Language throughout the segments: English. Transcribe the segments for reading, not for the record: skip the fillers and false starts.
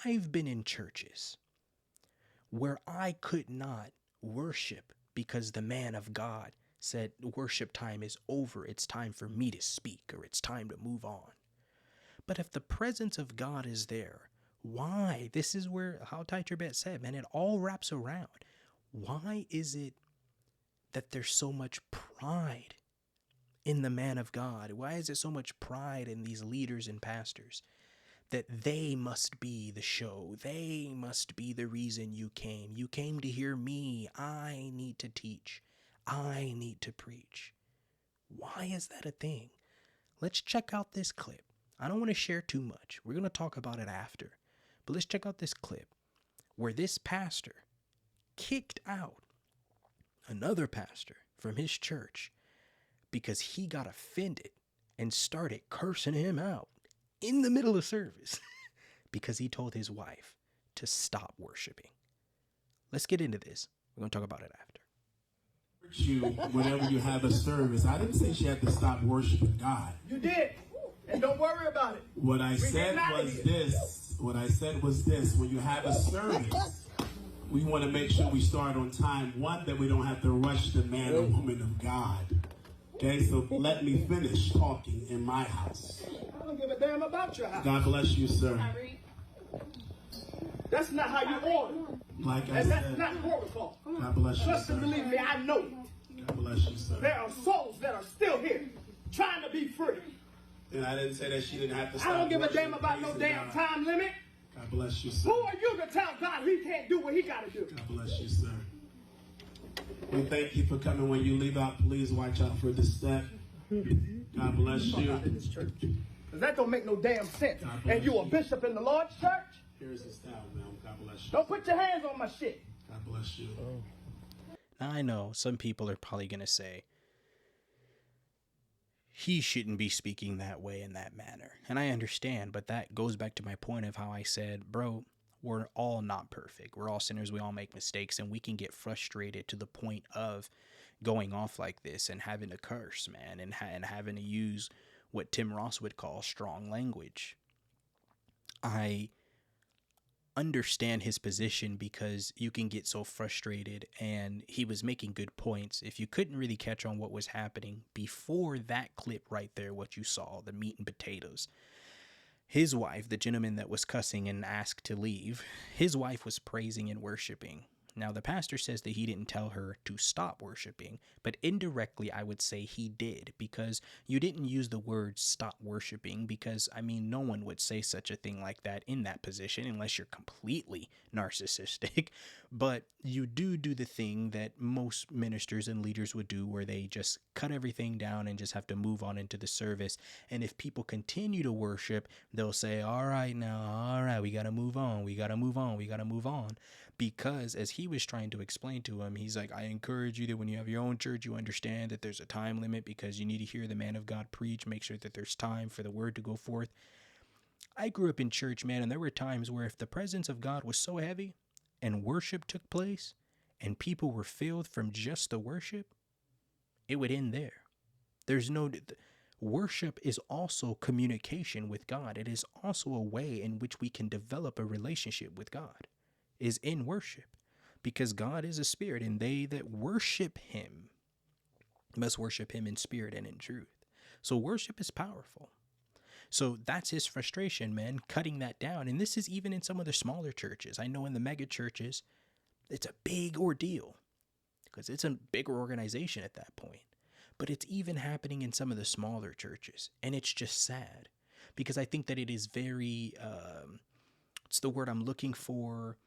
I've been in churches where I could not worship because the man of God said worship time is over. It's time for me to speak, or it's time to move on. But if the presence of God is there, why? This is where How Tight Your Bet said, man, it all wraps around. Why is it that there's so much pride in the man of God? Why is there so much pride in these leaders and pastors that they must be the show? They must be the reason you came. You came to hear me. I need to teach. I need to preach. Why is that a thing? Let's check out this clip. I don't want to share too much. We're going to talk about it after. But let's check out this clip where this pastor kicked out another pastor from his church because he got offended and started cursing him out in the middle of service because he told his wife to stop worshiping. Let's get into this. We're going to talk about it after. You, whenever you have a service, I didn't say she had to stop worshiping God. You did, and don't worry about it. What I said was this. What I said was this. When you have a service, we want to make sure we start on time. One, that we don't have to rush the man or woman of God. Okay, so let me finish talking in my house. I don't give a damn about your house. God bless you, sir. That's not how you order. Like I And said, that's not protocol. God bless you, Trust and sir. believe me, I know it. God bless you, sir. There are souls that are still here trying to be free. And I didn't say that she didn't have to stop I don't give a worshiping, damn about no praising damn God. time limit. God bless you, sir. Who are you to tell God he can't do what he got to do? God bless you, sir. We thank you for coming. When you leave out, please watch out for the step. God bless you. In this church. Because that don't make no damn sense. God bless And you a you. bishop in the Lord's church? Here's the style, man. God bless you. Don't put your hands on my shit. God bless you. Now, I know some people are probably going to say, he shouldn't be speaking that way in that manner. And I understand, but that goes back to my point of how I said, bro, we're all not perfect. We're all sinners. We all make mistakes, and we can get frustrated to the point of going off like this and having to curse, man, and having to use what Tim Ross would call strong language. I understand his position because you can get so frustrated, and he was making good points. If you couldn't really catch on what was happening before that clip right there, what you saw, the meat and potatoes, his wife, the gentleman that was cussing and asked to leave, his wife was praising and worshiping. Now, the pastor says that he didn't tell her to stop worshiping, but indirectly, I would say he did, because you didn't use the word stop worshiping, because, I mean, no one would say such a thing like that in that position unless you're completely narcissistic. But you do the thing that most ministers and leaders would do, where they just cut everything down and just have to move on into the service. And if people continue to worship, they'll say, all right, we got to move on. We got to move on. Because as he was trying to explain to him, he's like, I encourage you that when you have your own church, you understand that there's a time limit, because you need to hear the man of God preach. Make sure that there's time for the word to go forth. I grew up in church, man, and there were times where if the presence of God was so heavy and worship took place and people were filled from just the worship, it would end there. Worship is also communication with God. It is also a way in which we can develop a relationship with God, is in worship, because God is a spirit, and they that worship him must worship him in spirit and in truth. So worship is powerful. So that's his frustration, man, cutting that down. And this is even in some of the smaller churches. I know in the mega churches, it's a big ordeal because it's a bigger organization at that point. But it's even happening in some of the smaller churches. And it's just sad, because I think that it is very, it's the word I'm looking for.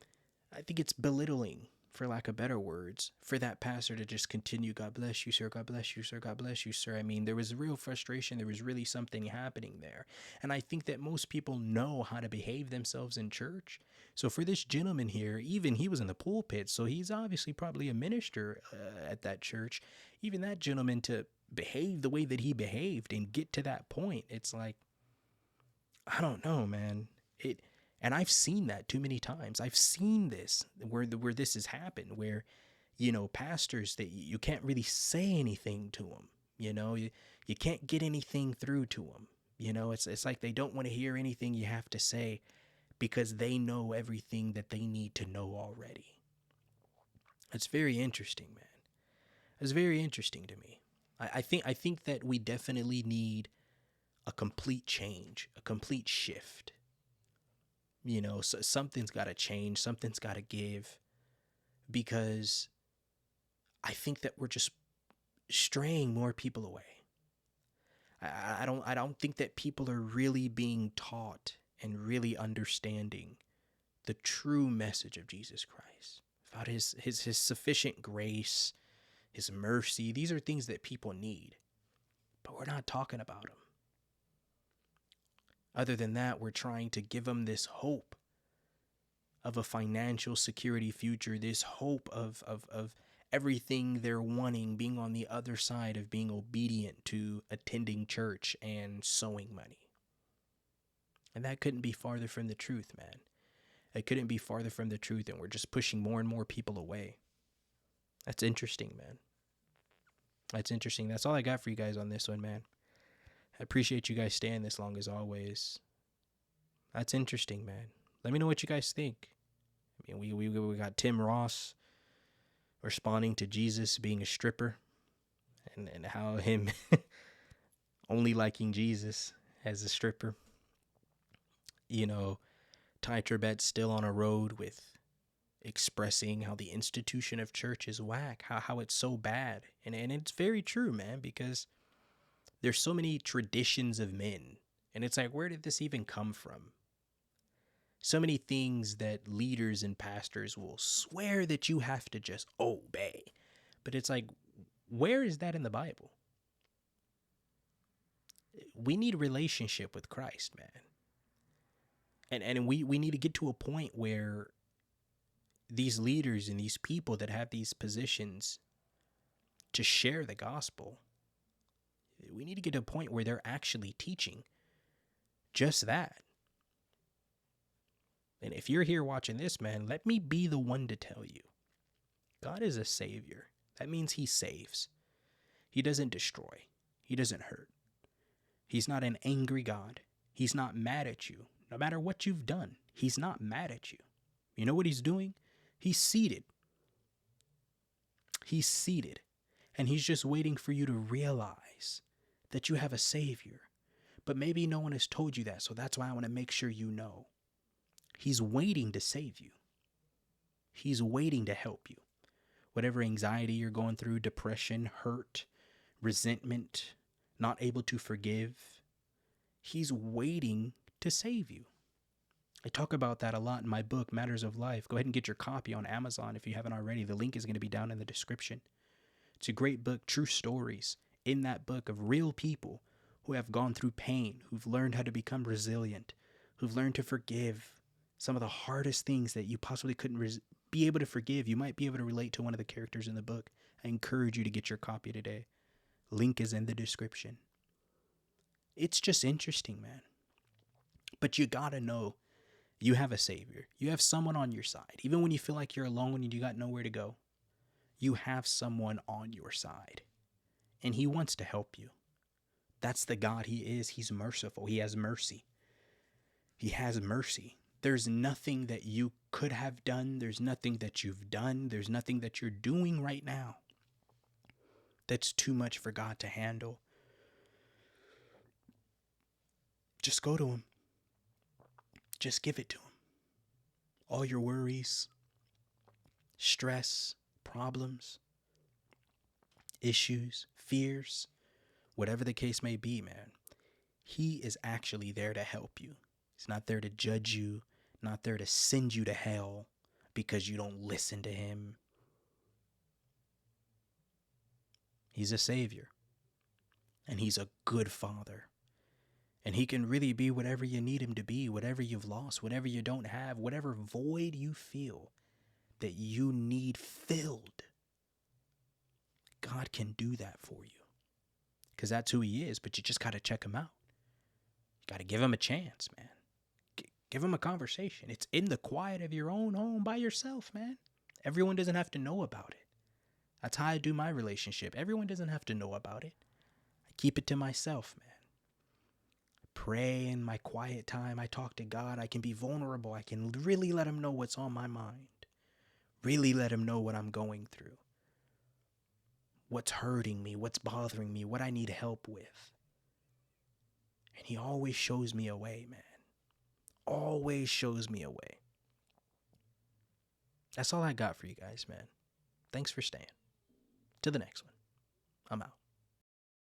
I think it's belittling, for lack of better words, for that pastor to just continue, God bless you, sir, God bless you, sir, God bless you, sir. I mean, there was real frustration. There was really something happening there. And I think that most people know how to behave themselves in church. So for this gentleman here, even he was in the pulpit, so he's obviously probably a minister at that church. Even that gentleman to behave the way that he behaved and get to that point, it's like, I don't know, man. And I've seen that too many times. I've seen this where this has happened, where, pastors, that you can't really say anything to them. You can't get anything through to them. It's like they don't want to hear anything you have to say, because they know everything that they need to know already. It's very interesting, man. It's very interesting to me. I think that we definitely need a complete change, a complete shift. So something's got to change, something's got to give, because I think that we're just straying more people away. I don't think that people are really being taught and really understanding the true message of Jesus Christ, about his sufficient grace, his mercy. These are things that people need, but we're not talking about them. Other than that, we're trying to give them this hope of a financial security future, this hope of everything they're wanting being on the other side of being obedient to attending church and sowing money. And that couldn't be farther from the truth, man. It couldn't be farther from the truth, and we're just pushing more and more people away. That's interesting, man. That's interesting. That's all I got for you guys on this one, man. I appreciate you guys staying this long as always. That's interesting, man. Let me know what you guys think. I mean, we got Tim Ross responding to Jesus being a stripper, and how him only liking Jesus as a stripper. Ty Tribbet's still on a road with expressing how the institution of church is whack, how it's so bad. And it's very true, man, because there's so many traditions of men. And it's like, where did this even come from? So many things that leaders and pastors will swear that you have to just obey. But it's like, where is that in the Bible? We need a relationship with Christ, man. And we need to get to a point where these leaders and these people that have these positions to share the gospel, we need to get to a point where they're actually teaching just that. And if you're here watching this, man, let me be the one to tell you, God is a savior. That means he saves. He doesn't destroy. He doesn't hurt. He's not an angry God. He's not mad at you. No matter what you've done, he's not mad at you. You know what he's doing? He's seated. He's seated. And he's just waiting for you to realize that you have a savior. But maybe no one has told you that, so that's why I want to make sure you know. He's waiting to save you. He's waiting to help you. Whatever anxiety you're going through, depression, hurt, resentment, not able to forgive, he's waiting to save you. I talk about that a lot in my book, Matters of Life. Go ahead and get your copy on Amazon if you haven't already. The link is going to be down in the description. It's a great book, true stories in that book of real people who have gone through pain, who've learned how to become resilient, who've learned to forgive some of the hardest things that you possibly couldn't be able to forgive. You might be able to relate to one of the characters in the book. I encourage you to get your copy today. Link is in the description. It's just interesting, man. But you gotta know you have a savior. You have someone on your side. Even when you feel like you're alone and you got nowhere to go, you have someone on your side. And he wants to help you. That's the God he is. He's merciful. He has mercy. He has mercy. There's nothing that you could have done. There's nothing that you've done. There's nothing that you're doing right now that's too much for God to handle. Just go to him. Just give it to him. All your worries, stress, problems, issues, fears, whatever the case may be, man, he is actually there to help you. He's not there to judge you, not there to send you to hell because you don't listen to him. He's a savior, and he's a good father. And he can really be whatever you need him to be, whatever you've lost, whatever you don't have, whatever void you feel that you need filled. God can do that for you because that's who he is, but you just got to check him out. You got to give him a chance, man. Give him a conversation. It's in the quiet of your own home by yourself, man. Everyone doesn't have to know about it. That's how I do my relationship. Everyone doesn't have to know about it. I keep it to myself, man. pray in my quiet time. I talk to God. I can be vulnerable. I can really let him know what's on my mind. Really let him know what I'm going through. What's hurting me, what's bothering me, what I need help with. And he always shows me a way, man. Always shows me a way. That's all I got for you guys, man. Thanks for staying. To the next one. I'm out.